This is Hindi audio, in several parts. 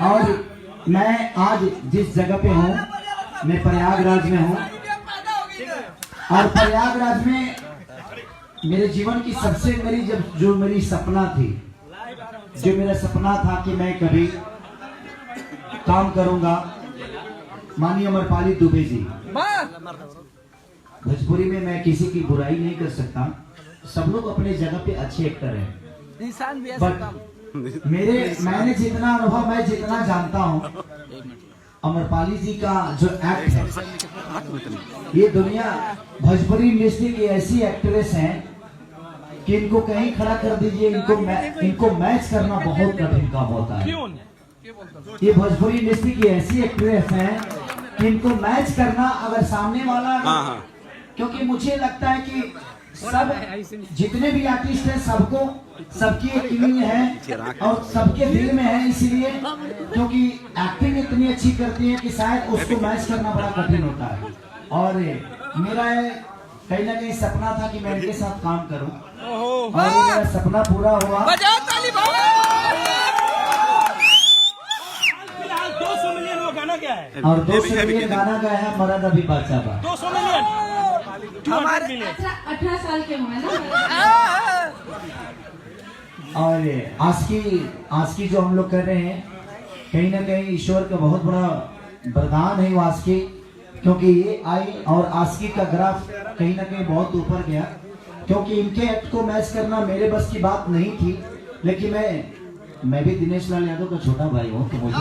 और मैं आज जिस जगह पे हूँ, मैं प्रयागराज में हूँ, और प्रयागराज में मेरे जीवन की सबसे मेरी सपना थी, जो मेरा सपना था कि मैं कभी काम करूंगा। माननीय अमरपाली दुबे जी, भोजपुरी में मैं किसी की बुराई नहीं कर सकता, सब लोग अपने जगह पे अच्छे एक्टर हैं, बट मैंने जितना अनुभव, मैं जितना जानता हूँ, अमरपाली जी का जो एक्ट है, ये दुनिया भोजपुरी इंडस्ट्री की ऐसी एक्ट्रेस हैं कि इनको कहीं खड़ा कर दीजिए, इनको मैच करना बहुत कठिन काम होता है। ये भोजपुरी इंडस्ट्री की ऐसी एक्ट्रेस हैं कि इनको मैच करना, अगर सामने वाला, क्योंकि मुझे लगता है कि सब जितने भी आर्टिस्ट हैं, सबकी एक फीलिंग है और सबके दिल में है, इसलिए क्योंकि एक्टिंग इतनी अच्छी करती है कि शायद उसको मैच करना बड़ा कठिन होता है। और मेरा कहीं ना कहीं सपना था कि मैं इनके साथ काम करूं, और ये मेरा सपना पूरा हुआ। 200 मिलियन वो गाना क्या है? और 200 मिलियन गाना गाया है मरद अभी बादशाह का। 200 मिलियन हमारे 18 साल के हुए ना। और आस्की जो हम लोग कर रहे हैं, कहीं ना कहीं ईश्वर का बहुत बड़ा वरदान है वो आस्की, क्योंकि ये आई और आस्की का ग्राफ कहीं ना कहीं बहुत ऊपर गया, क्योंकि इनके एक्ट को मैच करना मेरे बस की बात नहीं थी, लेकिन मैं भी दिनेश लाल यादव का छोटा भाई हूँ, तो मुझे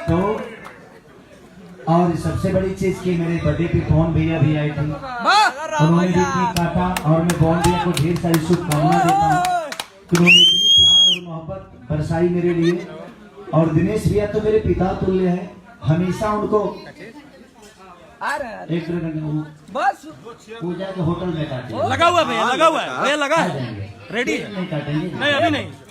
तो, और सबसे बड़ी चीज की मेरे बर्थडे पे पवन भैया भी आए थे, उन्होंने भी केक काटा, और मैं पवन भैया को ढेर सारी शुभकामना देता हूँ, उन्होंने इतनी प्यार और मोहब्बत बरसाई मेरे लिए। और दिनेश भैया तो मेरे पिता तुल्य है, हमेशा उनको एक बस पूजा के होटल में काटे, लगा हुआ भैया, लगा हुआ है भैया, लगा है, रेडी है। नहीं काटेंगे, नहीं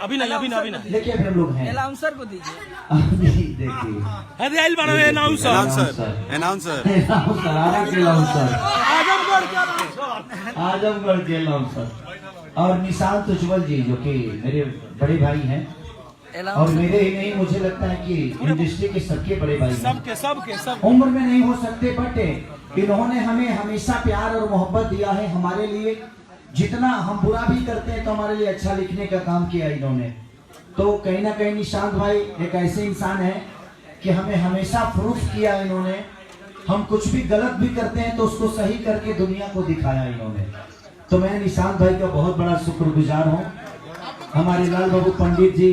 अभी नहीं। देखिए फिर हम लोग हैं, अनाउंसर को दीजिए। अभी देखिए अरे आइल बना है अनाउंसर आजमगढ़ के अनाउंसर, और निशांत उज्जवल जी जो कि मेरे बड़े भाई हैं, और मेरे ही नहीं, मुझे लगता है कि इंडस्ट्री के सबके बड़े भाई हैं, सबके उम्र में नहीं हो सकते, बट इन्होंने हमें हमेशा प्यार और मोहब्बत दिया है हमारे लिए। जितना हम बुरा भी करते हैं तो हमारे लिए अच्छा लिखने का काम किया इन्होंने। तो कहीं ना कहीं निशांत भाई एक ऐसे इंसान है कि हमें हमेशा प्रूफ किया इन्होंने, हम कुछ भी गलत भी करते हैं तो उसको सही करके दुनिया को दिखाया इन्होंने। तो मैं निशांत भाई का बहुत बड़ा शुक्रगुजार हूँ, हमारे लाल बाबू पंडित जी,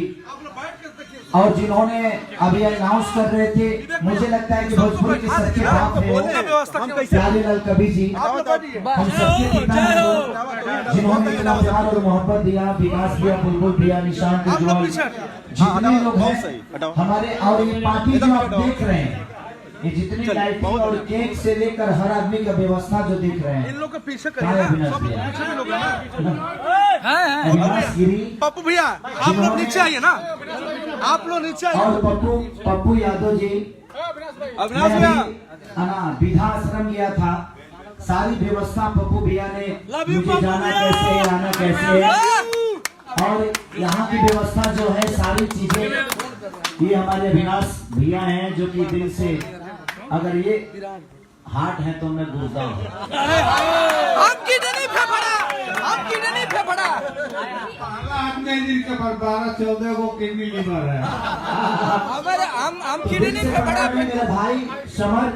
और जिन्होंने अभी अनाउंस कर रहे थे, मुझे लगता है कि भोजपुरी के सबके बाप है प्यारे लाल कबीर जी, हम सबके पिता हैं, जिन्होंने इतना प्यार और मोहब्बत दिया, विकास भैया, बुलबुल भैया, निशांत उज्जवल, जितने लोग हैं हमारे। और ये पार्टी जो आप देख रहे हैं, ये जितनी लाइटिंग और केक से लेकर हर आदमी का व्यवस्था जो देख रहे हैं, इन लोग के पीछे अविनाश गिरी, पप्पू भैया आप लोग नीचे आइए ना, आप लोग नीचे आइए। और पप्पू यादव जी, अविनाश भैया विधा आश्रम गया था, सारी व्यवस्था पप्पू भैया ने, मुझे जाना कैसे है, आना कैसे है, और यहाँ की व्यवस्था जो है, सारी चीजें ये हमारे अविनाश भैया हैं, जो कि दिल से, अगर ये हार्ट है तो मैं गुर्दा हूँ। आपने दिन के पर 12-14 को किडनी लीवर है। मेरा भाई समर,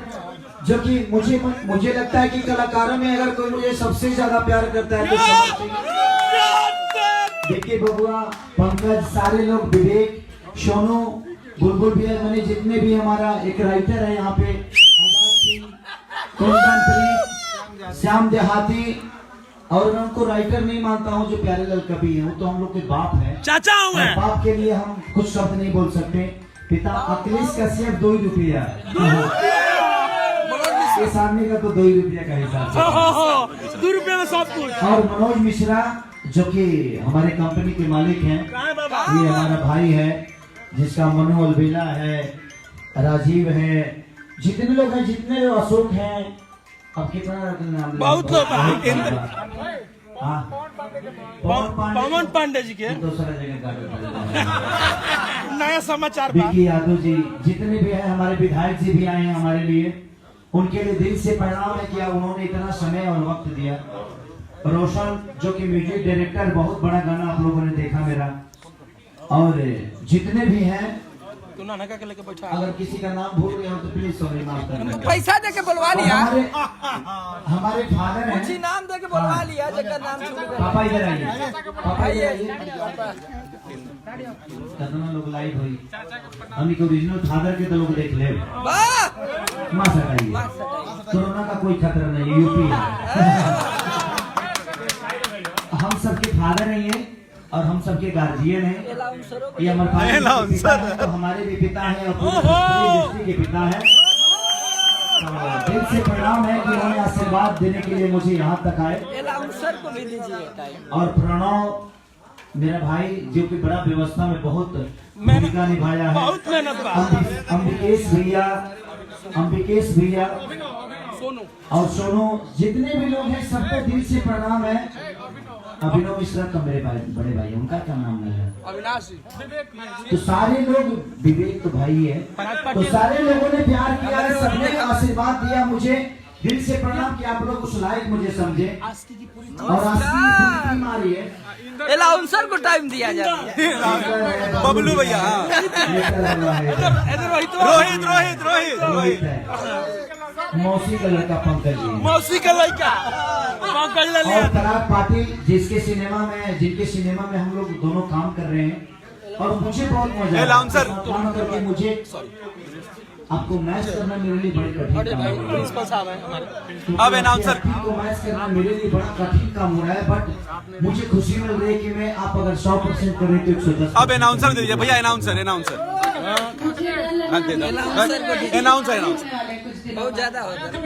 जो कि मुझे लगता है कि कलाकारों में अगर कोई मुझे सबसे ज्यादा प्यार करता है तो समर सिंह। देखिए बबुआ, पंकज, सारे लोग, विवेक, सोनू, बुलबुल भैया, मैंने जितने भी, हमारा एक राइटर है यहाँ पे, आजाद सिंह, श्याम देहाती, और मैं उनको राइटर नहीं मानता हूँ, जो प्यारे लाल कबीर है, वो तो हम लोग के बाप है, चाचा हूँ मैं। बाप के लिए हम कुछ शब्द नहीं बोल सकते। पिता अखिलेश कश्यप 2 रुपया, ये सामने का तो 2 रुपया का हिसाब, 2 रुपये में सब कुछ। और मनोज मिश्रा, जो कि हमारे कंपनी के मालिक हैं, ये हमारा भाई है, जिसका मनु अलबेला है, राजीव है, जितने लोग हैं, जितने अशोक हैं, अब कितना नाम, बहुत लोग, हाँ पवन पांडे जी के दूसरा जगह गाड़ी नया समाचार विकी यादव जी जितने भी हैं, हमारे विधायक जी भी आए हैं हमारे लिए, उनके लिए दिल से प्रणाम है कि उन्होंने इतना समय और वक्त दिया। रोशन जो कि म्यूजिक डायरेक्टर, बहुत बड़ा गाना आप लोगों ने देखा मेरा, और जितने भी हैं, तू नाना का लेके बैठा अगर किसी का नाम भूल गया हो तो प्लीज सॉरी, माफ करना। पैसा दे के बुलवा लिया, हमारे फादर हैं, कुछ नाम दे के बुलवा लिया जगह नाम छूट गया। पापा इधर आइए, पापा इधर आइए। कितना लोग लाइव हुई, हमनी के ओरिजिनल फादर के तो लोग देख ले। वाह मां सटाइए, कोरोना का कोई खतरा नहीं, यूपी है। हम सबके फादर हैं ये, और हम सबके गार्जियन हैं। ये हमारे पिता हैं, तो हमारे भी पिता हैं और पूरी डिस्ट्रिक्ट के पिता हैं। तो दिल से प्रणाम है कि उन्होंने आशीर्वाद देने के लिए मुझे यहाँ तक आए। को भी दीजिए टाइम। और प्रणव मेरा भाई जो कि बड़ा व्यवस्था में बहुत भूमिका निभाया है। बहुत मेहनत बा। अंबिकेश भैया और सोनू, जितने भी लोग हैं सबको दिल से प्रणाम है। अभिनव मिश्रा का मेरे भाई, बड़े भाई, उनका क्या नाम है? अविनाश। तो सारे लोग, विवेक तो भाई है, तो सारे लोगों ने प्यार किया है, सबने आशीर्वाद दिया मुझे। दिल से प्रणाम कि आप लोग उस लायक मुझे समझे, और आस्की की पूरी टीम आ रही है। एलाउंसर को टाइम दिया जाता है। बबलू भैया, रोहित है, मौसी का लड़का पंकज जी, मौसी का लड़का पंकज ले लिया। और पराग पाटिल जिनके सिनेमा में हम लोग दोनों काम कर रहे हैं, और मुझे बहुत मजा आया काम करके। मुझे आपको मैच करना मेरे लिए बड़ी कठिन काम है। प्रिंसिपल साहब है हमारे। अब अनाउंसर को मैच करना मेरे लिए बड़ा कठिन काम हो रहा है, बट मुझे खुशी मिल रही है कि मैं, आप अगर 100% करें तो 110। अब अनाउंसर दीजिए भैया, अनाउंसर बहुत ज्यादा हो जाता है।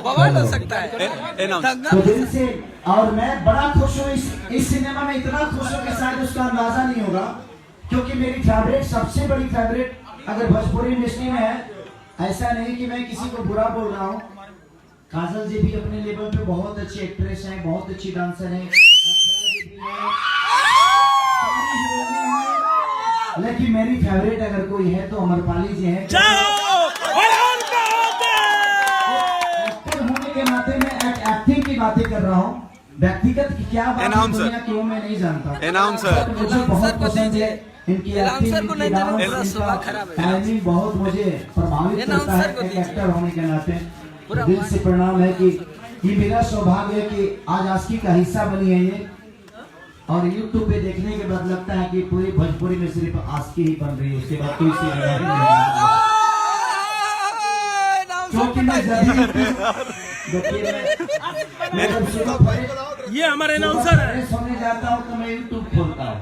बवाल हो सकता है। तो दिल से, और मैं बड़ा खुश हूँ इस सिनेमा में, इतना खुश हूँ कि शायद उसका अंदाजा नहीं होगा, क्योंकि मेरी फेवरेट, सबसे बड़ी फेवरेट अगर भोजपुरी इंडस्ट्री में है, ऐसा नहीं कि मैं किसी को बुरा बोल रहा हूँ। काजल जी भी अपने लेवल पे बहुत अच्छी एक्ट्रेस हैं, बहुत अच्छी डांसर हैं, लेकिन मेरी फेवरेट अगर कोई है तो अमरपाली जी हैं। एक्टर होने के नाते मैं एक्टिंग की बातें कर रहा हूँ, व्यक्तिगत की क्या बात है दुनिया की वो मैं नहीं जानता। मुझे बहुत पसंद है इनकी एक्टिंग, टाइमिंग बहुत मुझे प्रभावित करता है एक एक्टर होने के नाते। दिल से प्रणाम है कि ये मेरा सौभाग्य है कि आज आस्की का हिस्सा बनी है ये, और YouTube पे देखने के बाद लगता है कि पूरी भोजपुरी में सिर्फ आस्की ही बन रही है, उसके बाद कोई सी क्योंकि मैं ये हमारे अनाउंसर है। सोने जाता हूँ तो मैं YouTube खोलता हूँ,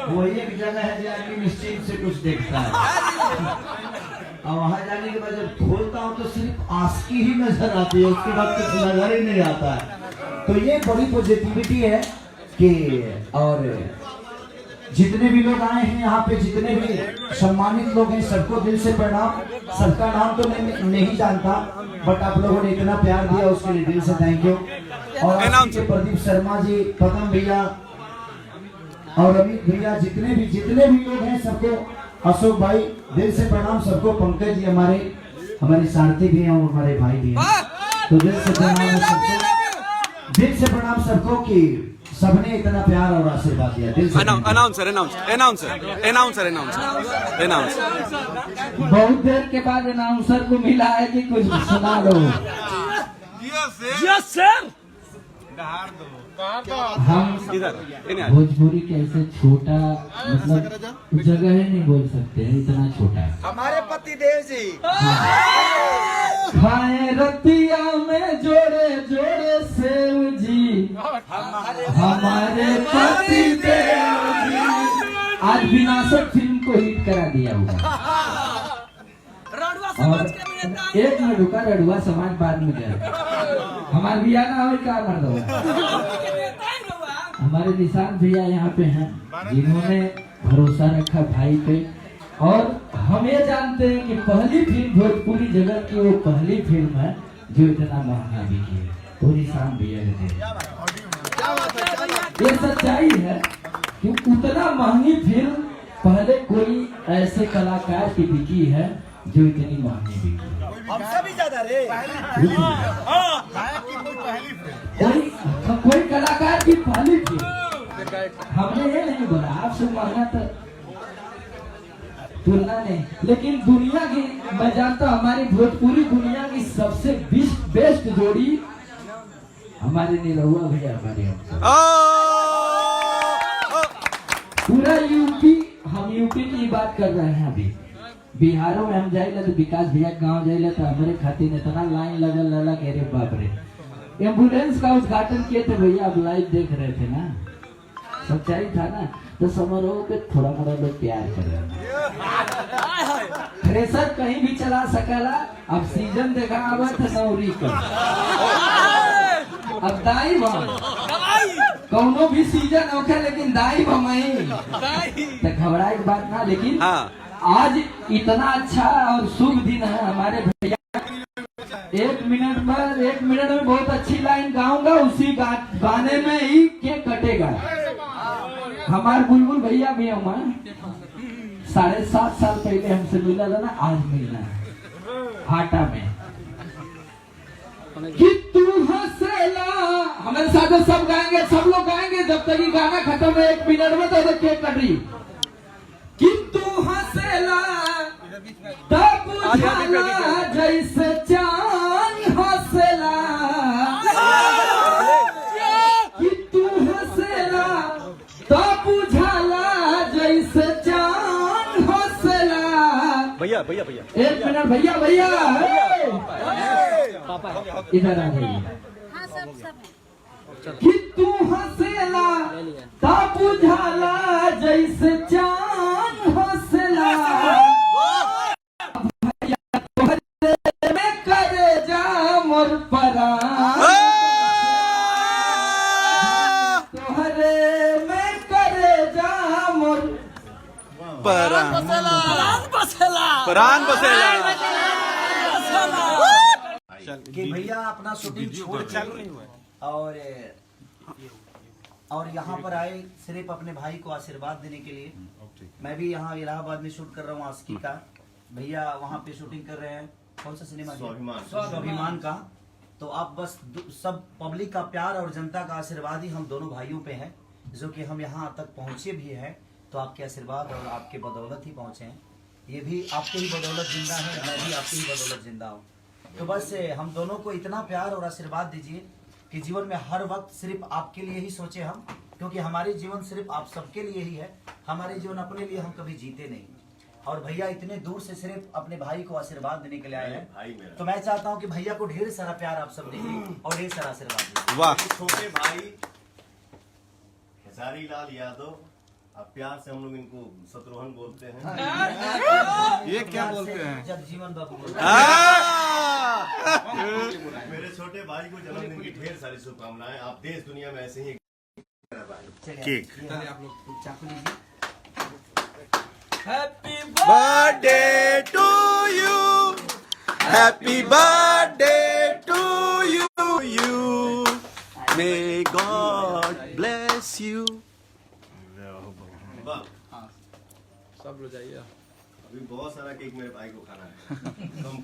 वो एक जगह है जहाँ निश्चित से कुछ देखता है, और वहाँ जाने के बाद जब खोलता हूँ तो सिर्फ आस्की ही नजर आती है, उसके बाद कुछ नजर ही नहीं आता है। तो ये बड़ी पॉजिटिविटी है कि, और जितने भी लोग आए हैं यहाँ पे, जितने भी सम्मानित लोग हैं, सबको दिल से प्रणाम। सबका नाम तो मैं नहीं जानता, बट आप लोगों ने इतना प्यार दिया उसके लिए दिल से थैंक यू। और प्रदीप शर्मा जी, पदम भैया और अमित भैया, जितने भी लोग हैं सबको, अशोक भाई दिल से प्रणाम सबको, पंकज जी हमारे सारथी भी हैं और हमारे भाई भी हैं, तो दिल से प्रणाम है सबको, दिल से प्रणाम सबको कि सबने इतना प्यार और आशीर्वाद दिया। दिल से अनाउंसर बहुत देर के बाद अनाउंसर को मिला है कि कुछ सुना लो। Yes sir. हम भोजपुरी के ऐसे छोटा, मतलब जगह ही नहीं बोल सकते हैं, इतना छोटा है। हमारे पति देव जी खाए रतिया में जोड़े जोड़े सेव जी, हमारे पति देव जी। आज विनाशक फिल्म को हिट करा दिया हुआ। और एक मिनट रुका, रड़ुआ समाज बाद में गया, हमारे भैया ना हो क्या मर दो। हमारे निशान भैया यहाँ पे हैं, जिन्होंने भरोसा रखा भाई पे, और हम ये जानते हैं कि पहली फिल्म भोजपुरी जगत की वो पहली फिल्म है जो इतना महंगा बिकी है। पूरी शाम भैया के थे। ये सच्चाई है कि उतना महंगी फिल्म पहले कोई ऐसे कलाकार की बिकी है जो इतनी महंगी बिकी है। हमसे भी ज्यादा रे। कोई कलाकार की पहली फिल्म हमने ये नहीं बोला आपसे महंगा तो तुलना नहीं, लेकिन दुनिया की मैं जानता हूँ हमारी भोजपुरी दुनिया की सबसे बेस्ट जोड़ी हमारे निरहुआ भैया हमारे पूरा यूपी। हम यूपी की बात कर रहे हैं अभी। बिहारों में हम जाइए तो विकास भैया गांव जाइए तो हमारे खातिर इतना लाइन लगल लला के रे बाप रे। एम्बुलेंस का उद्घाटन किए थे भैया, आप लाइव देख रहे थे ना, सच्चाई था ना। तो समारोह पे थोड़ा मोड़ा लोग प्यार कर रहे हैं। थ्रेसर कहीं भी चला सकेला। अब सीजन देखा अब नौरी कर अब दाई भाव कौनो भी सीजन होके लेकिन दाई भमाई तो घबराए की बात ना। लेकिन आज इतना अच्छा और शुभ दिन है हमारे भैया। एक मिनट में बहुत अच्छी लाइन गाऊंगा, उसी गाने में ही केक कटेगा। हमारे बुलबुल भैया भी हम 7.5 साल पहले हमसे मिला था ना, आज मिलना है हाटा में। कि तू हंसेला हमारे साथ सब गाएंगे, सब लोग गाएंगे जब तक ये गाना खत्म है। 1 मिनट में तो केक कट रही। कि तू हंसेला तब बुझाला जैसे चांद हंसेला। कि तू हंसेला तब बुझाला जैसे चांद हंसेला। भैया 1 मिनट भैया इधर आ जाइए। कि तू हंसेला तब बुझाला जैसे चांद हंसेला। में करे जा मोर परान तोहरे में करे जा मोर परान बसेला। कि भैया अपना शूटिंग छोड़ के और यहाँ पर आए सिर्फ अपने भाई को आशीर्वाद देने के लिए। मैं भी यहाँ इलाहाबाद में शूट कर रहा हूँ आस्की का। भैया वहाँ पे शूटिंग कर रहे हैं, कौन सा सिनेमा? स्वाभिमान का। तो आप बस सब पब्लिक का प्यार और जनता का आशीर्वाद ही हम दोनों भाइयों पे है, जो कि हम यहाँ तक पहुँचे भी हैं। तो आपके आशीर्वाद और आपके बदौलत ही पहुँचे हैं। ये भी आपके ही बदौलत जिंदा है, मैं भी आपकी ही बदौलत जिंदा हूँ। तो बस हम दोनों को इतना प्यार और आशीर्वाद दीजिए कि जीवन में हर वक्त सिर्फ आपके लिए ही सोचे हम, क्योंकि हमारे जीवन सिर्फ आप सबके लिए ही है। हमारे जीवन अपने लिए हम कभी जीते नहीं। और भैया इतने दूर से सिर्फ अपने भाई को आशीर्वाद देने के लिए आए हैं। तो मैं चाहता हूं कि भैया को ढेर सारा प्यार आप सब दीजिए और ढेर सारा आशीर्वाद दीजिए। वाह। छोटे भाई खेसारी लाल यादव, अब प्यार से हम लोग इनको शत्रुघ्न बोलते हैं। ये क्या बोलते हैं? जगजीवन बाबू। मेरे छोटे भाई को जन्मदिन की ढेर सारी शुभकामनाएं। आप देश दुनिया में ऐसे ही केक आप लोग चाकू लीजिए। Happy birthday to you, happy birthday to you, may God bless you. सब लोग जाइए। अभी बहुत सारा केक मेरे भाई को खाना है। कम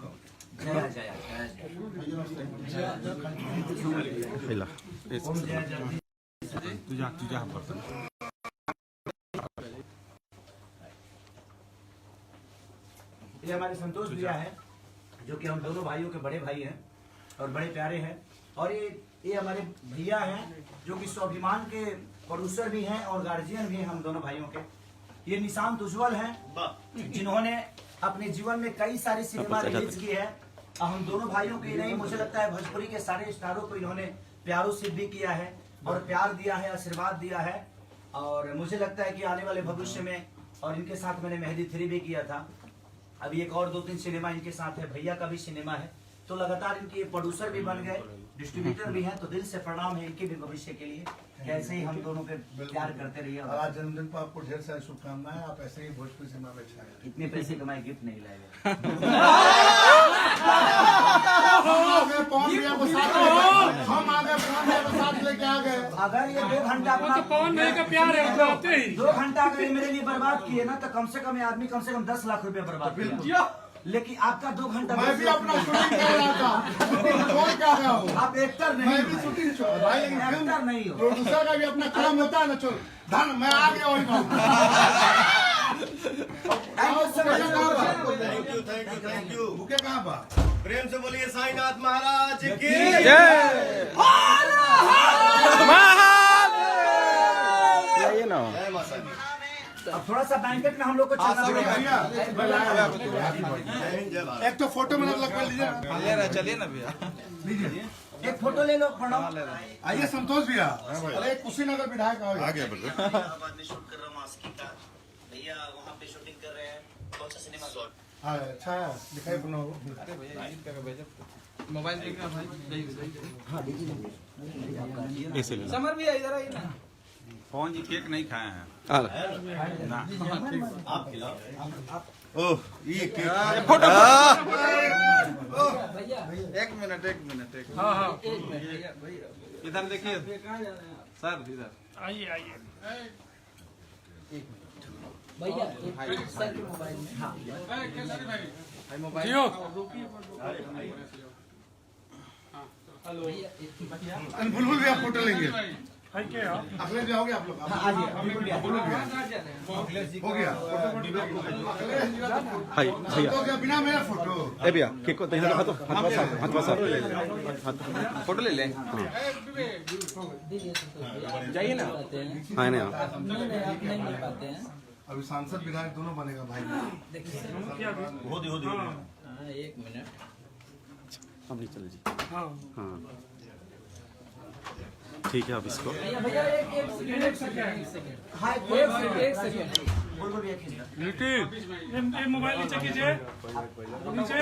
ये हमारे संतोष भैया है, जो कि हम दोनों भाइयों के बड़े भाई हैं और बड़े प्यारे हैं। और ये हमारे भैया हैं, जो कि स्वाभिमान के प्रोड्यूसर भी हैं और गार्जियन भी हैं हम दोनों भाइयों के। ये निशांत उज्जवल हैं, जिन्होंने अपने जीवन में कई सारे सिनेमा रिलीज किए हैं। हम दोनों भाइयों के नहीं, मुझे लगता है भोजपुरी के सारे स्टारों को इन्होंने प्यारों से भी किया है और प्यार दिया है, आशीर्वाद दिया है। और मुझे लगता है कि आने वाले भविष्य में, और इनके साथ मैंने मेहंदी 3 भी किया था, अभी एक और 2-3 सिनेमा इनके साथ है। भैया का भी सिनेमा है। तो लगातार इनके प्रोड्यूसर भी बन गए, डिस्ट्रीब्यूटर भी हैं। तो दिल से प्रणाम है इनके भी भविष्य के लिए। ऐसे ही हम दोनों पे प्यार करते रहिए। आज जन्मदिन पर आपको ढेर सारी शुभकामनाएं। आप ऐसे ही भोजपुरी सिनेमा में छाए। इतने पैसे कमाए गिफ्ट नहीं लाएगा। पवन भैया को साथ हम आ गए, पवन भैया को साथ लेके आ गए। अगर ये 2 घंटा अपना पवन भाई का प्यार है, वो आते ही 2 घंटा अगर ये मेरे लिए बर्बाद किए ना, तो कम से कम ये आदमी कम से कम 10 लाख रुपया बर्बाद किया। लेकिन आपका 2 घंटा मैं भी अपना शूटिंग कर रहा था, शूटिंग छोड़ के आ गया हूँ। आप एक्टर नहीं मैं भी हो। शूटिंग छोड़ भाई, लेकिन एक्टर नहीं हो। प्रोड्यूसर का भी अपना काम होता है ना। चल धन मैं आ गया वही बात। Thank you. बुके कहाँ बा? प्रेम से बोलिए साईनाथ महाराज की जाइए ना। जय माता दी। अब थोड़ा सा बैंकेट में हम लोग को चलना भैया, पड़ेगा। जय हिंद जय भारत। एक तो फोटो में लगवा लीजिए। चलिए ना भैया। एक फोटो ले लो प्रणव। आइए संतोष भैया। अरे कुशीनगर विधायक आ गया। इलाहाबाद में शूट कर रहा हूँ आस्की का। भैया वहाँ पे शूटिंग कर रहे हैं। कौन सा सिनेमा? हाँ, अच्छा है, दिखाई प्रणव। मोबाइल देखना भाई। ऐसे ले लो। समर भी इधर आइए ना। पवन जी केक नहीं खाए हैं। आप खिलाओ। ओह ये फोटो एक मिनट। हाँ हाँ इधर देखिए सर, इधर आइए आइए। भैया सर के मोबाइल में। हाँ भाई मोबाइल जियो बुलबुल भैया फोटो लेंगे। है क्या अखिलेश भैया हो गया आप लोग? हाँ, आ जाइए, बिल्कुल भैया। हो गया। हाय भैया तो क्या बिना मेरा फोटो? ए भैया केक को हाथ साफ फोटो ले लें। जाइए ना। हाँ नहीं नहीं आप नहीं मिल पाते हैं। अभी सांसद विधायक दोनों बनेगा भाई। हो दी। हाँ 1 मिनट। अब नहीं चल जी। हाँ हाँ ठीक है अब इसको भैया एक सेकंड। हाँ एक सेकंड। बुलबुल भैया खींच लो। मोबाइल नीचे कीजिए नीचे।